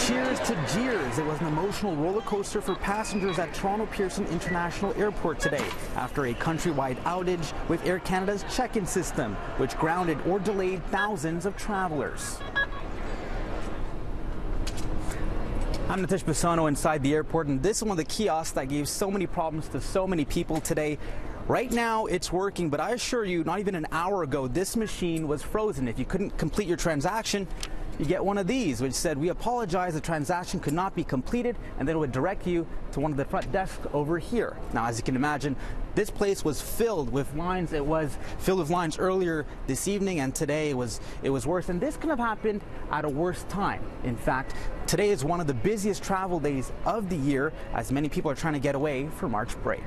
cheers to jeers. It was an emotional roller coaster for passengers at Toronto Pearson International Airport today after a countrywide outage with Air Canada's check-in system, which grounded or delayed thousands of travelers. I'm Nitish Bissonauth inside the airport, and this is one of the kiosks that gave so many problems to so many people today. Right now it's working, but I assure you, not even an hour ago, this machine was frozen. If you couldn't complete your transaction, you get one of these, which said, "We apologize, the transaction could not be completed," and then it would direct you to one of the front desks over here. Now, as you can imagine, this place was filled with lines. It was filled with lines earlier this evening, and today it was worse. And this could have happened at a worse time. In fact, today is one of the busiest travel days of the year, as many people are trying to get away for March break.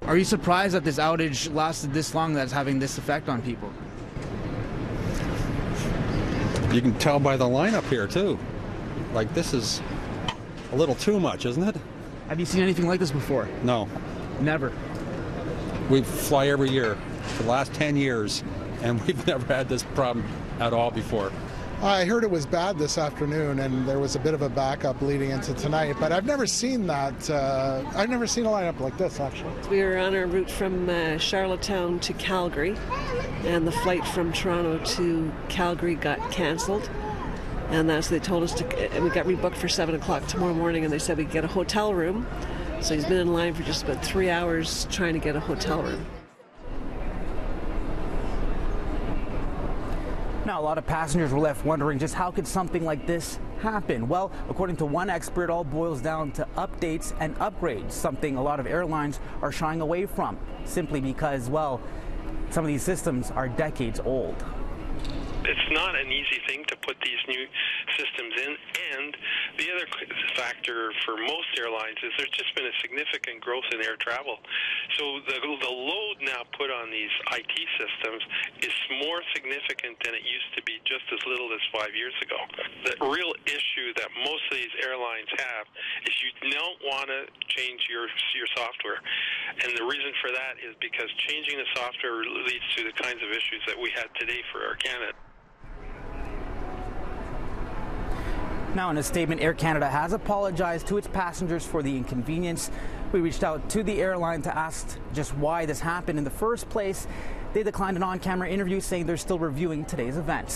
Are you surprised that this outage lasted this long, that's having this effect on people? You can tell by the lineup here too. Like, this is a little too much, isn't it? Have you seen anything like this before? No. Never. We fly every year for the last 10 years, and we've never had this problem at all before. I heard it was bad this afternoon, and there was a bit of a backup leading into tonight, but I've never seen that. I've never seen a lineup like this, actually. We were on our route from Charlottetown to Calgary, and the flight from Toronto to Calgary got cancelled. And that's they told us we got rebooked for 7 o'clock tomorrow morning, and they said we'd get a hotel room. So he's been in line for just about 3 hours trying to get a hotel room. Now, a lot of passengers were left wondering just how could something like this happen? Well, according to one expert, it all boils down to updates and upgrades, something a lot of airlines are shying away from, simply because, well, some of these systems are decades old. It's not an easy thing to put these new systems in, and the other factor for most airlines is there's just been a significant growth in air travel. So the load now put on these IT systems is more significant than it used to be just as little as 5 years ago. The real issue that most of these airlines have is you don't want to change your software. And the reason for that is because changing the software leads to the kinds of issues that we had today for Air Canada. Now, in a statement, Air Canada has apologized to its passengers for the inconvenience. We reached out to the airline to ask just why this happened in the first place. They declined an on-camera interview, saying they're still reviewing today's events.